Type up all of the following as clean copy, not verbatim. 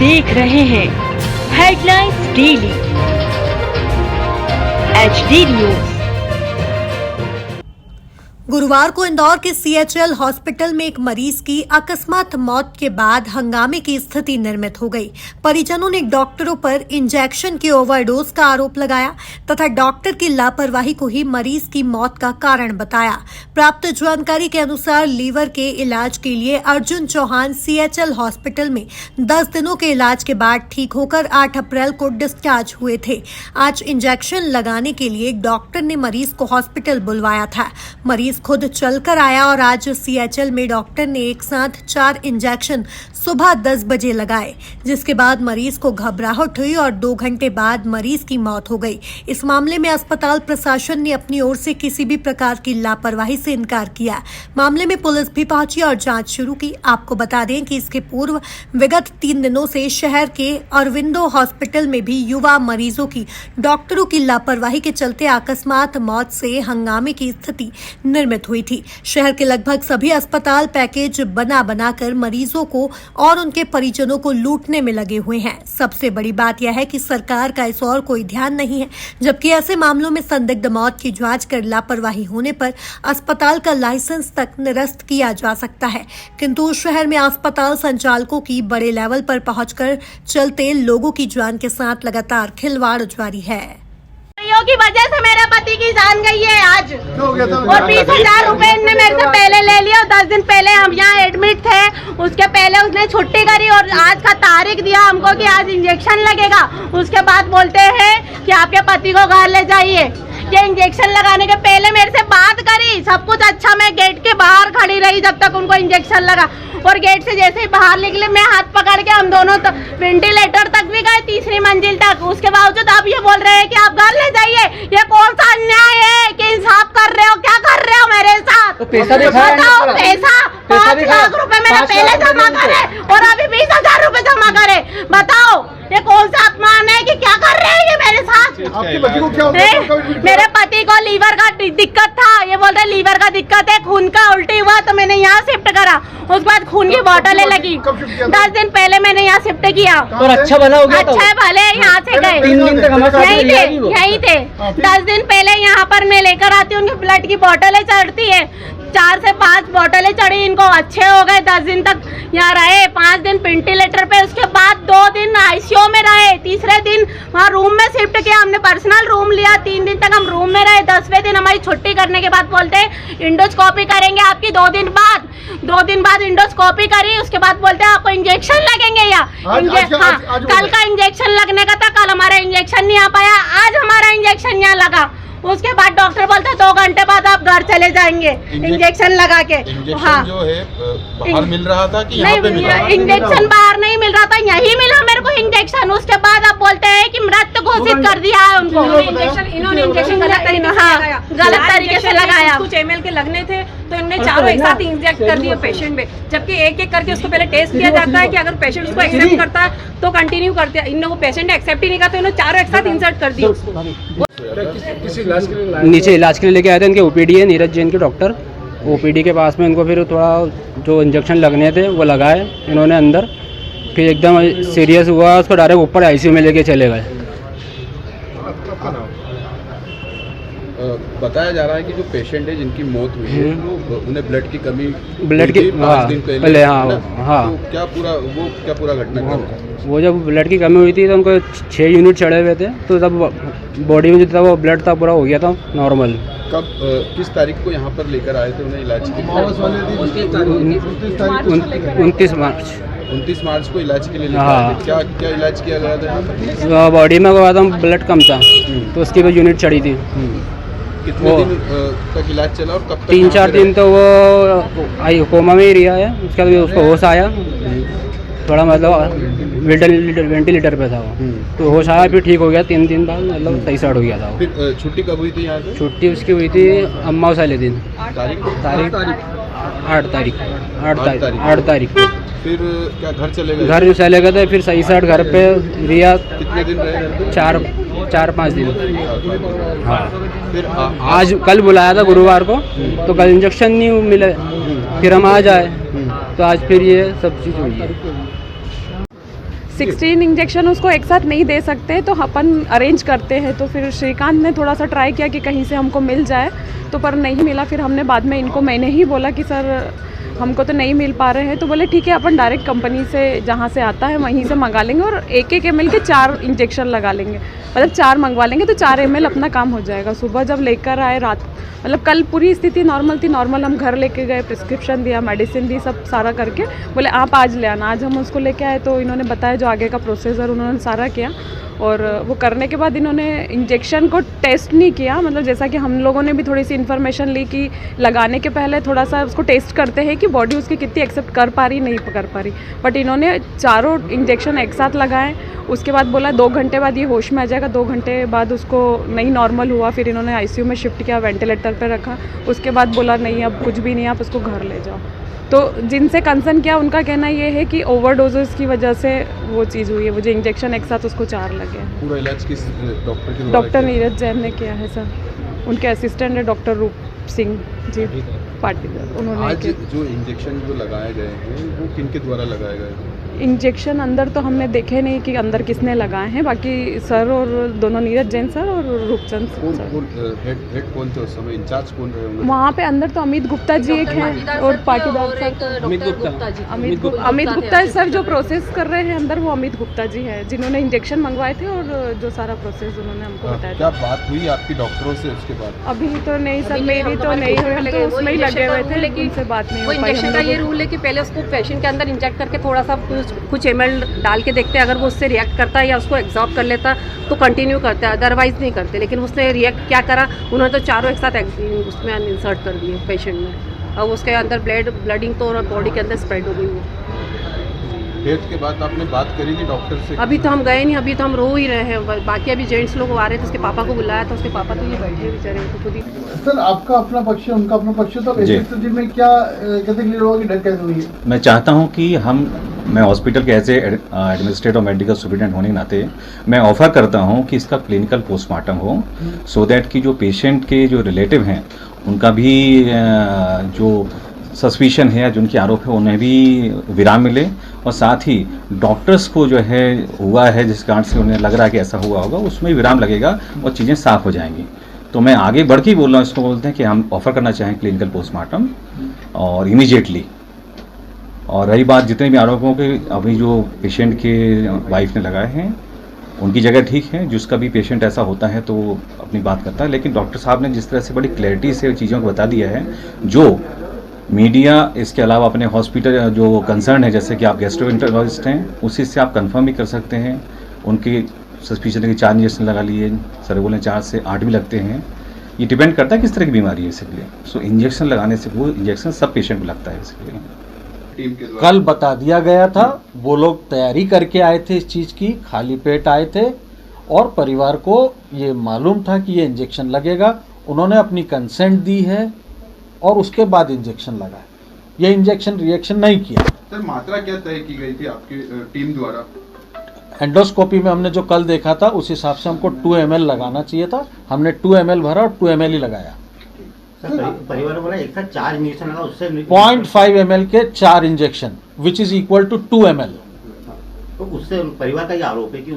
देख रहे हैं हेडलाइंस डेली HD न्यूज। गुरुवार को इंदौर के CHL हॉस्पिटल में एक मरीज की अकस्मात मौत के बाद हंगामे की स्थिति निर्मित हो गई। परिजनों ने डॉक्टरों पर इंजेक्शन की ओवरडोज का आरोप लगाया तथा डॉक्टर की लापरवाही को ही मरीज की मौत का कारण बताया। प्राप्त जानकारी के अनुसार लीवर के इलाज के लिए अर्जुन चौहान CHL हॉस्पिटल में 10 दिनों के इलाज के बाद ठीक होकर 8 अप्रैल को डिस्चार्ज हुए थे। आज इंजेक्शन लगाने के लिए एक डॉक्टर ने मरीज को हॉस्पिटल बुलवाया था। मरीज खुद चलकर आया और आज CHL में डॉक्टर ने एक साथ 4 इंजेक्शन सुबह 10 बजे लगाए, जिसके बाद मरीज को घबराहट हुई और 2 घंटे बाद मरीज की मौत हो गई। इस मामले में अस्पताल प्रशासन ने अपनी ओर से किसी भी प्रकार की लापरवाही से इनकार किया। मामले में पुलिस भी पहुंची और जांच शुरू की। आपको बता दें कि इसके पूर्व विगत 3 दिनों से शहर के अरविंदो हॉस्पिटल में भी युवा मरीजों की डॉक्टरों की लापरवाही के चलते अकस्मात मौत से हंगामे की स्थिति निर्मित हुई थी। शहर के लगभग सभी अस्पताल पैकेज बनाकर मरीजों को और उनके परिजनों को लूटने में लगे हुए हैं। सबसे बड़ी बात यह है कि सरकार का इस और कोई ध्यान नहीं है, जबकि ऐसे मामलों में संदिग्ध मौत की जांच कर लापरवाही होने पर अस्पताल का लाइसेंस तक निरस्त किया जा सकता है। किंतु शहर में अस्पताल संचालकों की बड़े लेवल पर पहुंचकर चलते लोगों की जान के साथ लगातार खिलवाड़ जारी है। की वजह से मेरे पति की जान गई है आज, और 20,000 रुपए इनने मेरे से पहले ले लिया। 10 दिन पहले हम यहाँ एडमिट थे, उसके पहले उसने छुट्टी करी और आज का तारीख दिया हमको कि आज इंजेक्शन लगेगा। उसके बाद बोलते हैं कि आपके पति को घर ले जाइए। ये इंजेक्शन लगाने के पहले मेरे से बात करी, सब कुछ अच्छा। मैं गेट के बाहर खड़ी रही जब तक उनको इंजेक्शन लगा, और गेट से जैसे ही बाहर निकले मैं हाथ पकड़ के हम दोनों वेंटिलेटर तक भी गए, 3री मंजिल तक। उसके बावजूद आप ये बोल रहे हैं कि आप घर ले जाइए। ये कौन सा अन्याय है कि इंसाफ कर रहे हो? क्या कर रहे हो मेरे साथ? तो पैसा बताओ। पैसा 5 लाख रुपए मैंने पहले जमा करे और अभी 20,000 रुपए जमा करे। बताओ ये कौन सा अपमान है कि क्या कर रहे हैं ये मेरे साथ? आपके पति को क्या हो गया? मेरे पति को लीवर का दिक्कत था। ये बोलते लीवर का दिक्कत है, खून का उल्टी हुआ, तो मैंने यहाँ शिफ्ट करा। उसके बाद खून की बोतलें लगी। 10 दिन पहले मैंने यहाँ शिफ्ट किया। और अच्छा भला हो गया? अच्छा भले यहाँ से गए, 3 दिन तक यहीं थे। 10 दिन पहले यहाँ पर मैं लेकर आती हूँ, उनकी ब्लड की बोतलें चढ़ती है। 4 से 5 बोतलें चढ़ी इनको, अच्छे हो गए। 10 दिन तक यहाँ रहे, 5 दिन वेंटिलेटर पे, उसके बाद 2 दिन ICU में रहे। 3रे दिन वहाँ रूम में शिफ्ट किया, हमने पर्सनल रूम लिया। 3 दिन तक हम रूम में रहे। 10वें दिन हमारी छुट्टी करने के बाद बोलते हैं इंडोस्कोपी करेंगे आपकी 2 दिन बाद। 2 दिन बाद इंडोस्कोपी करी, उसके बाद बोलते हैं आपको इंजेक्शन लगेंगे। कल का इंजेक्शन लगने का था, कल हमारा इंजेक्शन नहीं आ पाया, आज हमारा इंजेक्शन यहाँ लगा। उसके बाद डॉक्टर बोलते 2 घंटे बाद आप घर चले जाएंगे इंजेक्शन लगा के। हाँ, जो है बाहर मिल रहा था कि यहाँ पे मिल रहा था? इंजेक्शन बाहर नहीं मिल रहा था, यही मिला मेरे को इंजेक्शन। उसके बाद आप बोलते हैं कि मृत घोषित कर दिया है उनको। इन्होंने इंजेक्शन गलत तरीके से लगाया। कुछ ml के लगने थे तो इन्होंने चारों एक साथ इंजेक्ट कर दिए पेशेंट में, जबकि एक एक करके उसको पहले टेस्ट किया जाता है कि अगर पेशेंट उसको एक्सेप्ट करता है तो कंटिन्यू करते हैं। इन लोगों पेशेंट एक्सेप्ट ही नहीं करते, इन्होंने चारों एक साथ इंसर्ट कर दिए। नीचे इलाज के लिए लेके आए थे। इनके OPD है, नीरज जैन के डॉक्टर। OPD के पास में इनको फिर थोड़ा जो इंजेक्शन लगने थे वो लगाए इन्होंने अंदर। फिर एकदम सीरियस हुआ, उसको डायरेक्ट ऊपर ICU में लेके चले गए। बताया जा रहा है कि जो पेशेंट है जिनकी मौत हुई है उन्हें ब्लड की कमी, ब्लड की 5 दिन पहले। हाँ, तो क्या पूरा घटनाक्रम था? वो जब ब्लड की कमी हुई थी तो उनको 6 यूनिट चढ़े हुए थे, तो तब बॉडी में जितना वो ब्लड था पूरा हो गया था नॉर्मल। कब किस तारीख को यहाँ पर लेकर आए थे उन्हें इलाज के लिए? 29 मार्च। 29 मार्च को इलाज के लिए लेकर आए थे। क्या इलाज किया गया था? बॉडी में ब्लड कम था तो उसकी भी यूनिट चढ़ी थी। कितने दिन तक इलाज चला और कब तक? 3-4 दिन तो वो कोमा में ही रहा है। उसके बाद उसको होश आया, थोड़ा मतलब वेंटिलेटर पे था वो, तो होश आया, फिर ठीक हो गया। 3 दिन बाद मतलब सही स्टार्ट हो गया था। फिर छुट्टी कब हुई थी यहाँ से? छुट्टी उसकी हुई थी अम्मा वाले दिन, तारीख 8 तारीख को। फिर क्या घर चले गए? घर चले गए थे, फिर सही स्टार्ट घर पे रिया। कितने दिन रहे घर पे? 4-5 दिन। हाँ, फिर आज कल बुलाया था गुरुवार को, तो कल इंजेक्शन नहीं मिले, फिर हम आज आए तो आज फिर ये सब चीज़ हुई है। 16 इंजेक्शन उसको एक साथ नहीं दे सकते, तो अपन अरेंज करते हैं। तो फिर श्रीकांत ने थोड़ा सा ट्राई किया कि कहीं से हमको मिल जाए, तो पर नहीं मिला। फिर हमने बाद में इनको मैंने ही बोला कि सर हमको तो नहीं मिल पा रहे हैं, तो बोले ठीक है अपन डायरेक्ट कंपनी से जहाँ से आता है वहीं से मंगा लेंगे और 1-1 ml के 4 इंजेक्शन लगा लेंगे, मतलब 4 मंगवा लेंगे तो 4 ml अपना काम हो जाएगा। सुबह जब लेकर आए रात, मतलब कल पूरी स्थिति नॉर्मल थी, नॉर्मल हम घर लेके गए, प्रिस्क्रिप्शन दिया, मेडिसिन दी, सब सारा करके बोले आप आज ले आना। आज हम उसको लेके आए तो इन्होंने बताया जो आगे का प्रोसीजर उन्होंने सारा किया, और वो करने के बाद इन्होंने इंजेक्शन को टेस्ट नहीं किया, मतलब जैसा कि हम लोगों ने भी थोड़ी सी इन्फॉर्मेशन ली कि लगाने के पहले थोड़ा सा उसको टेस्ट करते हैं कि बॉडी उसकी कितनी एक्सेप्ट कर पा रही नहीं कर पा रही, बट इन्होंने 4 इंजेक्शन एक साथ लगाए। उसके बाद बोला 2 घंटे बाद ये होश में आ जाएगा, 2 घंटे बाद उसको नहीं नॉर्मल हुआ, फिर इन्होंने आईसीयू में शिफ्ट किया, वेंटिलेटर पर रखा। उसके बाद बोला नहीं अब कुछ भी नहीं, आप उसको घर ले जाओ। तो जिनसे कंसर्न किया उनका कहना ये है कि ओवरडोजेस की वजह से वो चीज़ हुई है, वो जो इंजेक्शन एक साथ उसको 4 लगे हैं। पूरा इलाज किस डॉक्टर के द्वारा डॉक्टर नीरज जैन ने किया है सर, उनके असिस्टेंट है डॉक्टर रूप सिंह जी पाटीदार, उन्होंने आज जो इंजेक्शन जो लगाए गए हैं वो किनके द्वारा लगाए गए हैं? इंजेक्शन अंदर तो हमने देखे नहीं कि अंदर किसने लगाए हैं, बाकी सर और दोनों नीरज जैन सर और रूपचंद सर। हेड कौन थे उस समय, इंचार्ज कौन रहे होंगे? वहाँ पे अंदर तो अमित गुप्ता जी एक हैं और पाटीदार सर अमित गुप्ता सर जो प्रोसेस कर रहे हैं अंदर, वो अमित गुप्ता जी है जिन्होंने इंजेक्शन मंगवाए थे और जो सारा प्रोसेस उन्होंने हमको बताया। क्या बात हुई आपकी डॉक्टरों से उसके बाद? अभी तो नहीं सर, मेरी तो नहीं हुई, हम तो उसमें ही लगे हुए थे, लेकिन उनसे बात नहीं वो हो पाई। इंजेक्शन का ये रूल है कि पहले उसको पेशेंट के अंदर इंजेक्ट करके थोड़ा सा कुछ ml डाल के देखते हैं, अगर वो उससे रिएक्ट करता है या उसको एब्जॉर्ब कर लेता तो कंटिन्यू करते हैं, अदरवाइज नहीं करते। लेकिन उसने रिएक्ट क्या करा, उन्होंने तो 4 एक साथ उसमें इंसर्ट कर दिए पेशेंट में, और उसके अंदर ब्लडिंग तो बॉडी के अंदर स्प्रेड हो गई। वो डेथ के बाद आपने बात करी थी डॉक्टर से? अभी तो हम गए नहीं, अभी तो हम रो ही रहे हैं। बाकी अभी जेंट्स लोग आ रहे थे, उसके पापा को बुलाया था, उसके पापा तो ये बैठे बेचारे तो खुद ही। सर आपका अपना पक्ष है, उनका अपना पक्ष है, तो ऐसी स्थिति में क्या कैसे क्लियर होगा कि डेथ कैसे हुई है? मैं चाहता हूं कि मैं हॉस्पिटल के एज एडमिनिस्ट्रेटिव मेडिकल सुपरिटेंडेंट होने के नाते मैं ऑफर करता हूं कि इसका क्लिनिकल पोस्टमार्टम हो, सो दैट कि जो पेशेंट के जो रिलेटिव हैं उनका भी जो सस्पिशन है या जिनके आरोप है उन्हें भी विराम मिले, और साथ ही डॉक्टर्स को जो है हुआ है जिस कारण से उन्हें लग रहा है कि ऐसा हुआ होगा उसमें विराम लगेगा और चीज़ें साफ हो जाएंगी। तो मैं आगे बढ़ के बोल रहा हूँ, इसको बोलते हैं कि हम ऑफर करना चाहें क्लिनिकल पोस्टमार्टम और इमीडिएटली। और रही बात जितने भी आरोपों के, अभी जो पेशेंट के वाइफ ने लगाए हैं उनकी जगह ठीक है, जिसका भी पेशेंट ऐसा होता है तो वो अपनी बात करता है, लेकिन डॉक्टर साहब ने जिस तरह से बड़ी क्लैरिटी से चीज़ों को बता दिया है, जो मीडिया इसके अलावा अपने हॉस्पिटल जो कंसर्न है, जैसे कि आप गैस्ट्रोएंटरोलॉजिस्ट हैं, उसी से आप कंफर्म भी कर सकते हैं। उनकी सस्पिशन है कि 4 इंजेक्शन लगा लिए, सर बोले 4 से 8 भी लगते हैं, ये डिपेंड करता है किस तरह की बीमारी है इसके लिए। सो इंजेक्शन लगाने से वो इंजेक्शन सब पेशेंट को लगता है इसके लिए। टीम के द्वारा कल बता दिया गया था, वो लोग तैयारी करके आए थे इस चीज़ की, खाली पेट आए थे और परिवार को ये मालूम था कि ये इंजेक्शन लगेगा, उन्होंने अपनी कंसेंट दी है और उसके बाद इंजेक्शन लगाया। ये इंजेक्शन रिएक्शन नहीं किया। सर मात्रा क्या तय की गई थी आपकी टीम द्वारा? एंडोस्कोपी में हमने जो कल देखा था उस हिसाब से हमको 2 ml लगाना चाहिए था, हमने 2 ml भरा और 2 ml ही लगाया। परिवार बोला एक साथ 4 इंजेक्शन लगा, उससे 0.5 ml के 4 injection which is equal to 2 ml। तो उससे परिवार का ये आरोप है कि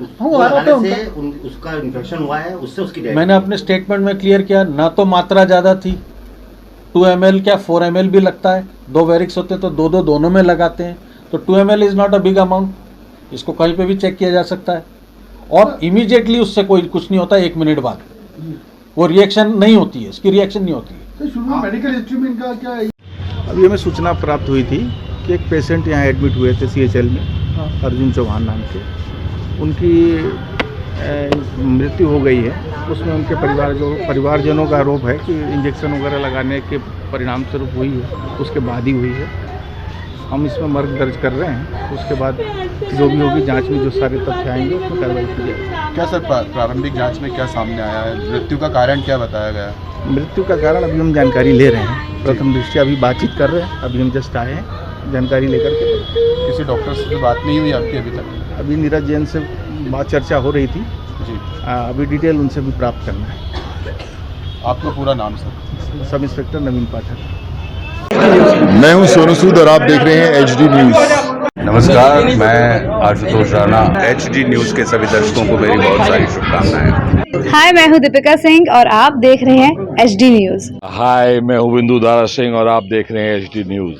उसका इन्फेक्शन हुआ है, उससे उसकी डेथ। मैंने अपने स्टेटमेंट में क्लियर किया, ना तो मात्रा ज़्यादा थी, 2 ml क्या 4 ml भी लगता है, 2 वेरिक्स होते तो 2 दोनों में लगाते हैं, तो 2 ml is not a big amount, इसको कहीं पे भी चेक किया जा सकता है। और इमीडिएटली उससे कोई कुछ नहीं होता, 1 मिनट बाद वो रिएक्शन नहीं होती है, इसकी रिएक्शन नहीं होती है। तो शुरू में मेडिकल हिस्ट्री में इनका क्या है? अभी हमें सूचना प्राप्त हुई थी कि एक पेशेंट यहाँ एडमिट हुए थे CHL में, अर्जुन चौहान नाम के, उनकी मृत्यु हो गई है। उसमें उनके परिवारजनों का आरोप है कि इंजेक्शन वगैरह लगाने के परिणाम स्वरूप हुई है, उसके बाद ही हुई है। हम इसमें मर्ग दर्ज कर रहे हैं, उसके बाद जो भी होगी जांच में जो सारे तथ्य आएंगे उसमें कार्रवाई की जाएगी। क्या सर प्रारंभिक जांच में क्या सामने आया है? मृत्यु का कारण क्या बताया गया? मृत्यु का कारण अभी हम जानकारी ले रहे हैं, प्रथम दृष्टया अभी बातचीत कर रहे हैं, अभी हम जस्ट आए हैं जानकारी लेकर के। किसी डॉक्टर से बात नहीं हुई आपकी अभी तक? अभी नीरज जैन से बात चर्चा हो रही थी जी, अभी डिटेल उनसे भी प्राप्त करना है। आपका पूरा नाम सर? सब इंस्पेक्टर नवीन पाठक। मैं हूं सोनू सूद और आप देख रहे हैं HD न्यूज़। नमस्कार, मैं आशुतोष राणा। HD न्यूज़ के सभी दर्शकों को मेरी बहुत सारी शुभकामनाएं। हाय, मैं हूं दीपिका सिंह और आप देख रहे हैं HD न्यूज़। हाय, मैं हूं बिंदु दारा सिंह और आप देख रहे हैं HD न्यूज़।